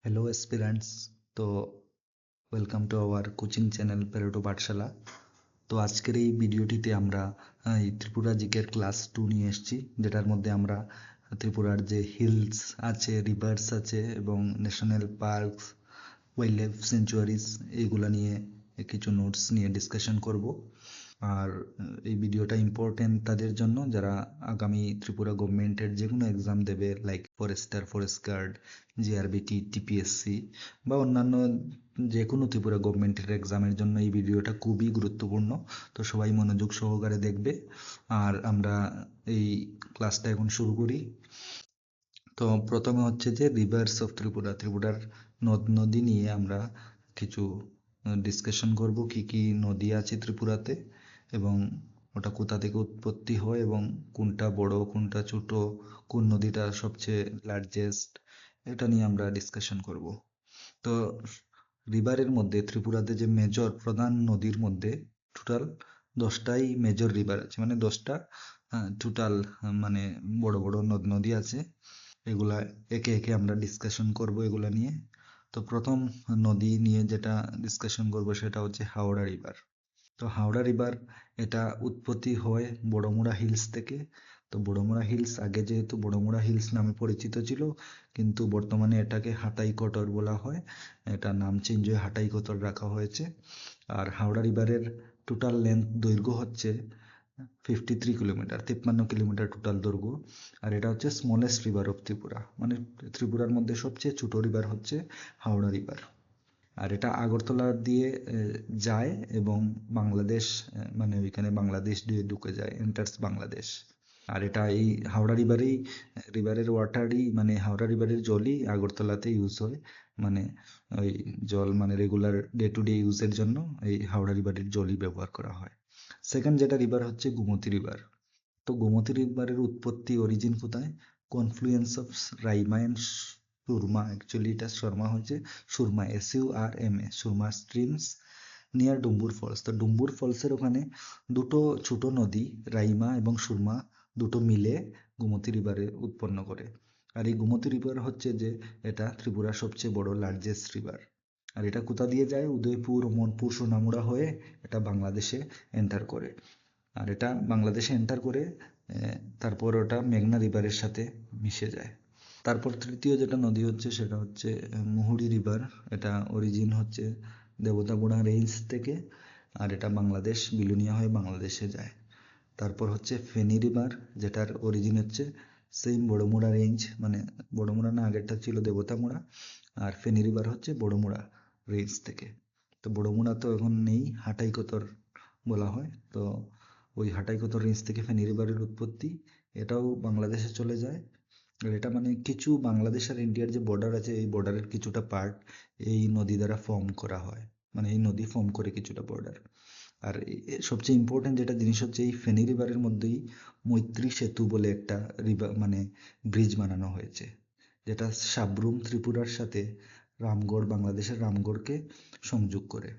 Hello aspirants, তো welcome to our coaching channel Pareto পাঠশালা। তো আজকের এই ভিডিওটিতে আমরা এই ত্রিপুরা জিকের ক্লাস 2 নিয়ে এসেছি, যেটার মধ্যে আমরা ত্রিপুরার যে হিলস আছে, রিভার্স আছে এবং ন্যাশনাল পার্কস, ওয়াইল্ড লাইফ সেঞ্চুয়ারিজ এইগুলা নিয়ে কিছু নোটস নিয়ে ডিসকাশন করব। আর এই ভিডিওটা ইম্পর্টেন্ট তাদের জন্য যারা আগামী ত্রিপুরা গভর্নমেন্টের যে কোনো এক্সাম দেবে, like forester, forest guard, GRBT, TPSC বা অন্যান্য যে কোনো ত্রিপুরা গভর্নমেন্টের এক্সামের জন্য এই ভিডিওটা খুবই গুরুত্বপূর্ণ। তো সবাই মনোযোগ সহকারে দেখবে। আর আমরা এই ক্লাসটা এখন শুরু করি। তো প্রথমে হচ্ছে যে রিভার্স অফ ত্রিপুরা, ত্রিপুরার নদ নদী নিয়ে আমরা কিছু ডিসকাশন করব, কি কি নদী আছে ত্রিপুরাতে এবং ওটা কোথা থেকে উৎপত্তি হয় এবং কোনটা বড় কোনটা ছোট, কোন নদীটা সবচেয়ে লার্জেস্ট, এটা নিয়ে আমরা ডিসকাশন করব। তো রিভারের মধ্যে ত্রিপুরাতে যে মেজর প্রধান নদীর মধ্যে টোটাল 10টাই মেজর রিভার আছে, মানে 10টা টোটাল মানে বড় বড় নদ নদী আছে। এগুলা একে একে আমরা ডিসকাশন করব এগুলা নিয়ে। তো প্রথম নদী নিয়ে যেটা ডিসকাশন করব সেটা হচ্ছে হাওড়া রিভার। তো হাওড়া রিভার এটা উৎপত্তি হয় বড়মুড়া হিলস থেকে। তো বড়মুড়া হিলস আগে যেহেতু বড়মুড়া হিলস নামে পরিচিত ছিল, কিন্তু বর্তমানে এটাকে হাটাই কটর বলা হয়। এটা নাম চেঞ্জ হয়ে হাটাই কটর রাখা হয়েছে। আর হাওড়া রিভারের টোটাল লেন্থ দৈর্ঘ্য হচ্ছে 53 কিলোমিটার, 53 কিলোমিটার টোটাল দৈর্ঘ্য। আর এটা হচ্ছে স্মলেস্ট রিভার অফ ত্রিপুরা, মানে ত্রিপুরার মধ্যে সবচেয়ে ছোট রিভার হচ্ছে হাওড়া রিভার। আর এটা আগরতলা দিয়ে যায় এবং বাংলাদেশ, মানে ওইখানে বাংলাদেশ দিয়ে ঢুকে যায়, এন্টার্স বাংলাদেশ। আর এটা এই হাওড়া রিভারের ওয়াটারই, মানে হাওড়া রিভারের জলই আগরতলাতে ইউজ হয়, মানে ওই জল মানে রেগুলার ডে টু ডে ইউজের জন্য এই হাওড়া রিভারের জলই ব্যবহার করা হয়। সেকেন্ড যেটা রিভার হচ্ছে গোমতী রিভার। তো গোমতী রিভারের উৎপত্তি অরিজিন কোথায়? Confluence of Raima and Surma, actually এটা শর্মা হচ্ছে Surma, SURMA, Surma streams near Dumbur falls. তো ডুম্বুর ফলসের ওখানে দুটো ছোট নদী রাইমা এবং সুরমা দুটো মিলে গোমতী রিভারে উৎপন্ন করে। আর এই গোমতী রিভার হচ্ছে যে এটা ত্রিপুরার সবচেয়ে বড় লার্জেস্ট রিভার। আর এটা কোথা দিয়ে যায়? উদয়পুর, মনপুর, সোনামুড়া হয়ে এটা বাংলাদেশে এন্টার করে। আর এটা বাংলাদেশে এন্টার করে তারপর ওটা মেঘনা রিভারের সাথে মিশে যায়। তারপর তৃতীয় যেটা নদী হচ্ছে সেটা হচ্ছে মুহুরী রিভার। এটা অরিজিন হচ্ছে দেবতাগোড়া রেঞ্জ থেকে, আর এটা বাংলাদেশ বিলুনিয়া হয়ে বাংলাদেশে যায়। তারপর হচ্ছে ফেনী রিভার, যেটার অরিজিন হচ্ছে সেম বড়মুড়া রেঞ্জ, মানে বড়মুড়া না, আগেরটা ছিল দেবতামুড়া, আর ফেনী রিভার হচ্ছে বড়মুড়া রেঞ্জ থেকে। তো বড়মুড়া তো এখন নেই, হাটাইকতর বলা হয়। তো ওই হাটাইকতর রেঞ্জ থেকে ফেনী রিভারের উৎপত্তি, এটাও বাংলাদেশে চলে যায়। আর এটা মানে কিছু বাংলাদেশ আর ইন্ডিয়ার যে বর্ডার আছে, এই বর্ডারের কিছুটা পার্ট এই নদী দ্বারা ফর্ম করা হয়, মানে এই নদী ফর্ম করে কিছুটা বর্ডার। আর সবচেয়ে ইম্পর্টেন্ট যেটা জিনিস হচ্ছে এই ফেনী রিভারের মধ্যেই মৈত্রী সেতু বলে একটা রিভার, মানে ব্রিজ বানানো হয়েছে, যেটা সাবরুম ত্রিপুরার সাথে রামগড়, বাংলাদেশের রামগড়কে সংযোগ করে।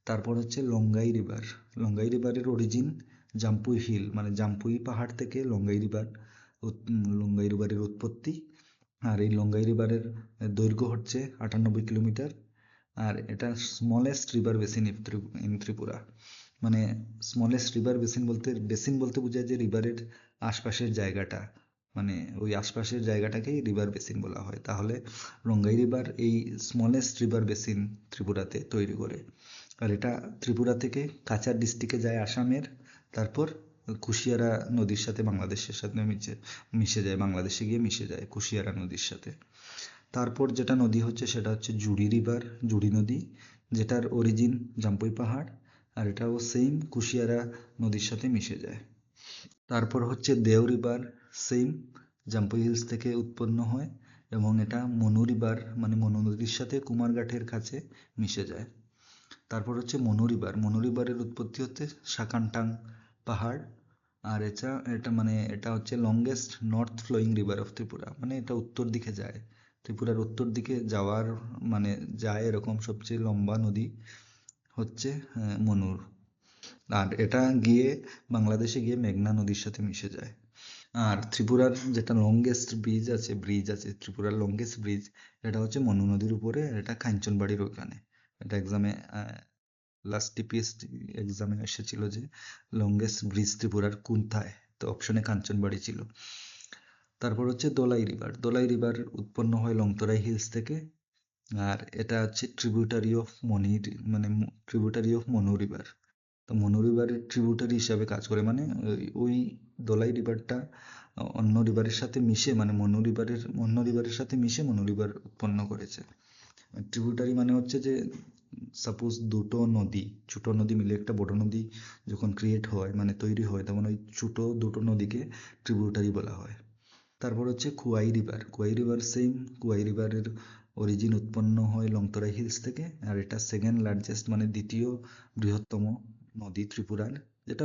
তারপর হচ্ছে লঙ্গাই রিভার। লঙ্গাই রিভারের অরিজিন জাম্পুই হিল, মানে জাম্পুই পাহাড় থেকে লঙ্গাই রিভারের উৎপত্তি। আর এই লঙ্গাই রিভারের দৈর্ঘ্য হচ্ছে 98 কিলোমিটার। আর এটা smallest river basin in Tripura. মানে স্মলেস্ট রিভার বেসিন বলতে বোঝায় যে রিভারের আশপাশের জায়গাটা, মানে ওই আশপাশের জায়গাটাকেই রিভার বেসিন বলা হয়। তাহলে লঙ্গাই রিভার এই স্মলেস্ট রিভার বেসিন ত্রিপুরাতে তৈরি করে। আর এটা ত্রিপুরা থেকে কাছাড় ডিস্ট্রিক্টে যায় আসামের, তারপর কুশিয়ারা নদীর সাথে বাংলাদেশের সাথে মিশে যায়, বাংলাদেশে গিয়ে মিশে যায় কুশিয়ারা নদীর সাথে। তারপর যেটা নদী হচ্ছে সেটা হচ্ছে জুড়ি রিভার, জুড়ি নদী, যেটার অরিজিন জাম্পুই পাহাড়, আর এটাও সেম কুশিয়ারা নদীর সাথে মিশে যায়। তারপর হচ্ছে দেও রিভার, সেম জাম্পুই হিলস থেকে উৎপন্ন হয় এবং এটা মনু রিভার, মানে মনু নদীর সাথে কুমারঘাটের কাছে মিশে যায়। তারপর হচ্ছে মনু রিভার। মনু রিভারের উৎপত্তি হচ্ছে সাকানটাং পাহাড়। আর এটা হচ্ছে longest north flowing river of Tripura, মানে এটা উত্তর দিকে যায়, ত্রিপুরার উত্তর দিকে যাওয়ার মানে যায় এরকম সবচেয়ে লম্বা নদী হচ্ছে মনুর। আর এটা গিয়ে বাংলাদেশে গিয়ে মেঘনা নদীর সাথে মিশে যায়। আর ত্রিপুরার যেটা লংগেস্ট ব্রিজ আছে ত্রিপুরার লংগেস্ট ব্রিজ, এটা হচ্ছে মনু নদীর উপরে, এটা কাঞ্চনবাড়ির ওখানে। এটা এক্সামে লাস্ট টিপিএস এক্সামে এসেছিল যে লংগেস্ট ব্রিজ ত্রিপুরার কোনথায়, তো অপশনে কাঞ্চনবাড়ি ছিল। তারপর হচ্ছে দোলাই রিভার উৎপন্ন হয় লংতরাই হিলস থেকে, আর এটা হচ্ছে tributary of tributary of Manu river. তো মনু রিভারের ট্রিবিউটারি হিসাবে কাজ করে, মানে ওই দোলাই রিভারটা অন্য রিভারের সাথে মিশে, মানে অন্য রিভারের সাথে মিশে মনু রিভার উৎপন্ন করেছে। ট্রিবিউটারি মানে হচ্ছে যে সাপোজ ছোট নদী মিলে একটা বড় নদী যখন ক্রিয়েট হয়, মানে তৈরি হয়, তখন ওই ছোট দুটো নদীকে ট্রিবিউটারি বলা হয়। তারপর হচ্ছে কুয়াই রিভারের অরিজিন উৎপন্ন হয় লংতরাই হিলস থেকে, আর এটা সেকেন্ড লার্জেস্ট, মানে দ্বিতীয় বৃহত্তম নদী ত্রিপুরার, যেটা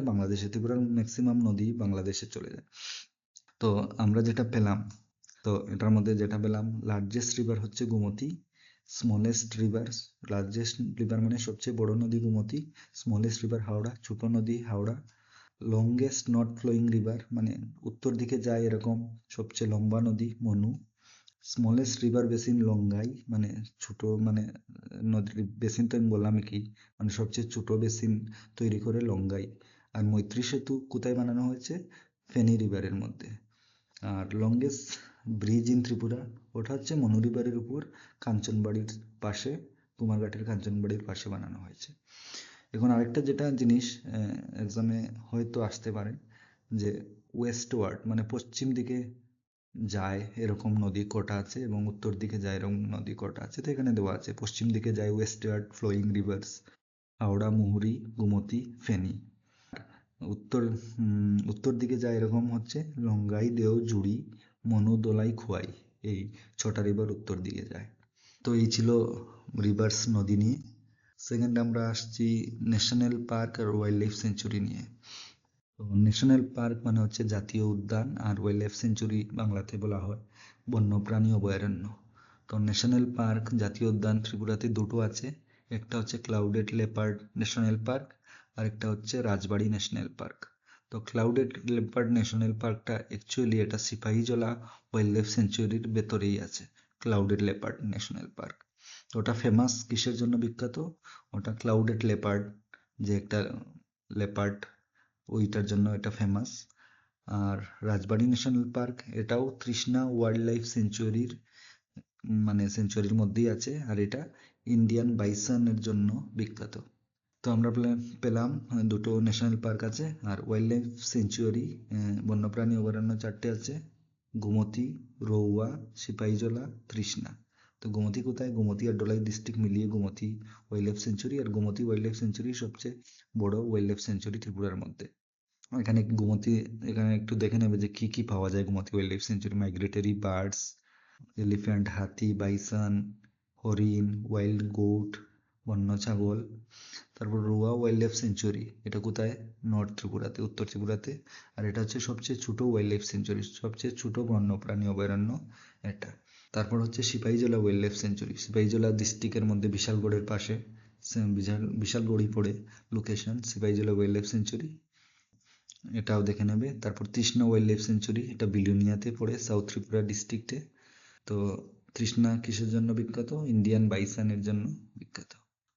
ত্রিপুরার ম্যাক্সিমাম নদী বাংলাদেশে চলে যায়। তো আমরা যেটা পেলাম, তো এটার মধ্যে যেটা পেলাম, লার্জেস্ট রিভার হচ্ছে গোমতী, লার্জেস্ট রিভার মানে সবচেয়ে বড় নদী গোমতী, স্মলেস্ট রিভার হাওড়া, ছোট নদী Howrah, longest north flowing river মানে উত্তর দিকে যায় এরকম সবচেয়ে লম্বা নদী Manu, smallest river basin Longai, মানে ছোট, মানে নদীর বেসিন তো আমি বললাম কি, মানে সবচেয়ে ছোট বেসিন তৈরি করে লঙ্গাই। আর মৈত্রী সেতু কোথায় বানানো হয়েছে? ফেনী রিভারের মধ্যে। আর লংগেস্ট ব্রিজ ইন ত্রিপুরা, ওটা হচ্ছে মনু রিভারের উপর কাঞ্চনবাড়ির পাশে, কুমারঘাটের কাঞ্চনবাড়ির পাশে বানানো হয়েছে। এখন আরেকটা যেটা জিনিস এক্সামে হয়তো আসতে পারে, যে ওয়েস্টওয়ার্ড মানে পশ্চিম দিকে যায় এরকম নদী কটা আছে এবং উত্তর দিকে যায় এরকম নদী কটা আছে। তো এখানে দেওয়া আছে পশ্চিম দিকে যায় ওয়েস্টওয়ার্ড ফ্লোয়িং রিভার্স হাওড়া, মুহুরী, গোমতী, ফেনী। উত্তর দিকে যায় এরকম হচ্ছে লঙ্গাই, দেও, জুড়ি, মনু, দোলাই, খোয়াই, এই ছটা রিভার উত্তর দিকে যায়। তো এই ছিল রিভার্স নদী নিয়ে। সেকেন্ড আমরা আসছি ন্যাশনাল পার্ক আর ওয়াইল্ড লাইফ সেঞ্চুরি নিয়ে। তো ন্যাশনাল পার্ক মানে হচ্ছে জাতীয় উদ্যান, আর ওয়াইল্ড লাইফ সেঞ্চুরি বাংলাতে বলা হয় বন্যপ্রাণী অভয়ারণ্য। তো ন্যাশনাল পার্ক, জাতীয় উদ্যান ত্রিপুরাতে দুটো আছে, একটা হচ্ছে ক্লাউডেড লেপার্ড ন্যাশনাল পার্ক, আর একটা হচ্ছে রাজবাড়ি ন্যাশনাল পার্ক। তো ক্লাউডেড লেপার্ড ন্যাশনাল পার্কটা অ্যাকচুয়ালি এটা সিপাহীজলা ওয়াইল্ড লাইফ সেঞ্চুরির ভেতরেই আছে, ক্লাউডেড লেপার্ড ন্যাশনাল পার্ক। ওটা ফেমাস কিসের জন্য বিখ্যাত? ওটা ক্লাউডেড লেপার্ড, যে একটা লেপার্ড, ওইটার জন্য এটা ফেমাস। আর রাজবাড়ি ন্যাশনাল পার্ক, এটাও তৃষ্ণা ওয়াইল্ড লাইফ সেঞ্চুরির সেঞ্চুরির মধ্যেই আছে, আর এটা ইন্ডিয়ান বাইসনের জন্য বিখ্যাত। তো আমরা পেলাম দুটো ন্যাশনাল পার্ক আছে আর ওয়াইল্ড লাইফ সেঞ্চুরি, বন্যপ্রাণী অভয়ারণ্য চারটে আছে, গোমতী, রৌয়া, সিপাহীজলা, তৃষ্ণা। তো গোমতী কোথায়? গোমতী আর ডোলাই ডিস্ট্রিক্ট মিলিয়ে গোমতী ওয়াইল্ড লাইফ সেঞ্চুরি, আর গোমতী ওয়াইল্ড লাইফ সেঞ্চুরি সবচেয়ে বড় ওয়াইল্ড লাইফ সেঞ্চুরি ত্রিপুরার মধ্যে। এখানে একটু দেখে নেবে যে কি কি পাওয়া যায় Gomati wild life sanctuary: migratory birds, elephant, হাতি, বাইসন, হরিণ, ওয়াইল্ড গোট, বন্য ছাগল। তারপর রোয়া ওয়াইল্ড লাইফ সেঞ্চুরি, এটা কোথায়? নর্থ ত্রিপুরাতে, উত্তর ত্রিপুরাতে। আর এটা হচ্ছে সবচেয়ে ছোট ওয়াইল্ড লাইফ সেঞ্চুরি, সবচেয়ে ছোট বন্যপ্রাণী অভয়ারণ্য এটা। তারপর হচ্ছে Sepahijala wild life sanctuary, Sepahijala ডিস্ট্রিক্টের মধ্যে বিশালগড়ের পাশে, বিশালগড়ই পড়ে location, Sepahijala wild life sanctuary, এটাও দেখে নেবে। তারপর তৃষ্ণা ওয়াইল্ড লাইফ সেঞ্চুরি, এটা বিলুনিয়াতে পড়ে, সাউথ ত্রিপুরা ডিস্ট্রিক্টে। তো তৃষ্ণা কিসের জন্য বিখ্যাত? ইন্ডিয়ান বাইসনের জন্য বিখ্যাত।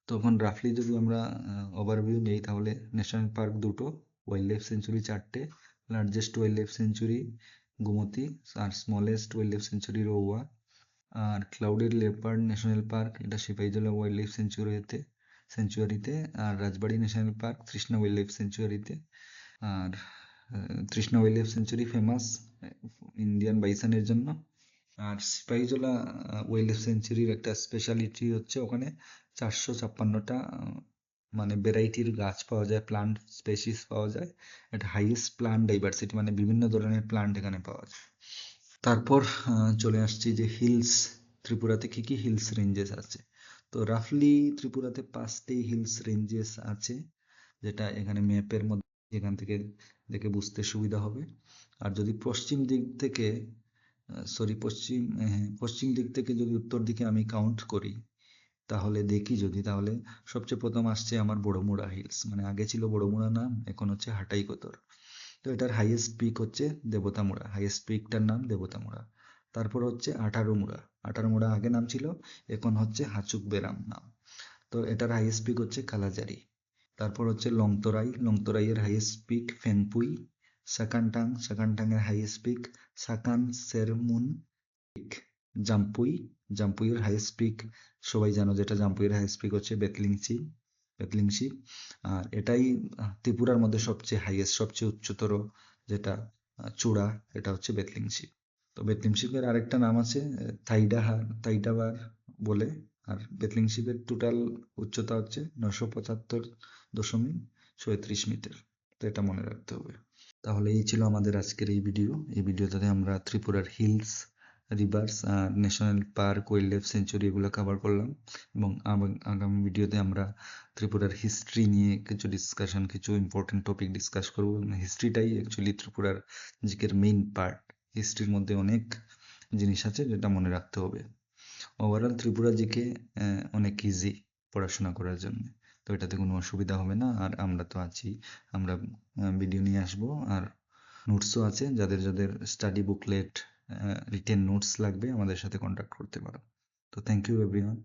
তখন রাফলি যদি আমরা ওভারভিউ নেই, তাহলে ন্যাশনাল পার্ক দুটো, ওয়াইল্ড লাইফ সেঞ্চুরি চারটে, largest wild life sanctuary Gumti, আর smallest wild life sanctuary Rowa. আর ক্লাউডেড লেপার্ড ন্যাশনাল পার্ক, এটা সিপাহীজলা ওয়াইল্ড লাইফ সেঞ্চুয়ারিতে। আর Rajbari national park Trishna wild life সেঞ্চুয়ারিতে। আর Trishna wild life sanctuary famous Indian বাইসনের জন্য। আর সিপাহীজলা ওয়াইল্ড লাইফ সেঞ্চুরির একটা স্পেশালিটি হচ্ছে ওখানে 456টা ভ্যারাইটির গাছ পাওয়া যায়, প্লান্ট স্পেসিস পাওয়া যায়। এটা হাইয়েস্ট প্লান্ট ডাইভার্সিটি, মানে বিভিন্ন ধরনের প্লান্ট এখানে পাওয়া যায়। তারপর চলে আসছি যে হিলস, ত্রিপুরাতে কি কি হিলস রেঞ্জেস আছে। তো রাফলি ত্রিপুরাতে 5টি হিলস রেঞ্জেস আছে, যেটা এখানে ম্যাপের মধ্যে এখান থেকে দেখে বুঝতে সুবিধা হবে। আর যদি পশ্চিম দিক থেকে যদি উত্তর দিকে আমি কাউন্ট করি, তাহলে তাহলে সবচেয়ে প্রথম আসছে আমার বড়মুড়া হিলস, মানে আগে ছিল বড়মুড়া নাম, এখন হচ্ছে হাটাইকোতর। তো এটার হাইয়েস্ট পিক হচ্ছে দেবতামুড়া, হাইয়েস্ট পিকটার নাম দেবতামুড়া। তারপর হচ্ছে আঠারোমুড়া, আঠারোমুড়া আগে নাম ছিল, এখন হচ্ছে হাচুক বেরাম নাম। তো এটার হাইয়েস্ট পিক হচ্ছে কালাজারি। তারপর হচ্ছে লংতরাই, লংতরাইয়ের হাইয়েস্ট পিক ফেংপুই। সাকানটাং, সাকানটাংয়ের highest peak Sakhan Sermun peak. Jampui, জাম্পুইয়ের হাইয়েস্ট পিক সবাই জানো যেটা, জাম্পুইয়ের হাইয়েস্ট পিক হচ্ছে বেতলিংসি, বেতলিংসি। আর এটাই ত্রিপুরার মধ্যে সবচেয়ে হাইয়েস্ট, সবচেয়ে উচ্চতর যেটা চূড়া, এটা হচ্ছে বেতলিংসি। তো বেতলিংসিপের আরেকটা নাম আছে থাইডাবার বলে। আর বেতলিংসিপের টোটাল উচ্চতা হচ্ছে 975.37 মিটার। তো এটা মনে রাখতে হবে। তাহলে এই ছিল আমাদের আজকের এই ভিডিও। এই ভিডিওতে আমরা ত্রিপুরার হিলস, রিভার্স আর national park, wild life sanctuary এগুলো কভার করলাম। এবং আগামী ভিডিওতে আমরা ত্রিপুরার হিস্ট্রি নিয়ে কিছু ডিসকাশন, কিছু ইম্পর্টেন্ট টপিক ডিসকাস করবো। হিস্ট্রিটাই অ্যাকচুয়ালি ত্রিপুরার জিকের মেইন পার্ট। হিস্ট্রির মধ্যে অনেক জিনিস আছে যেটা মনে রাখতে হবে। ওভারঅল ত্রিপুরা জিকে অনেক ইজি পড়াশোনা করার জন্য, তো এটাতে কোনো অসুবিধা হবে না। আর আমরা তো আছি, আমরা ভিডিও নিয়ে আসবো, আর নোটসও আছে। যাদের যাদের স্টাডি বুকলেট, রিটেন নোটস লাগবে আমাদের সাথে কন্ট্যাক্ট করতে পারো। তো থ্যাংক ইউ এভরিওয়ান।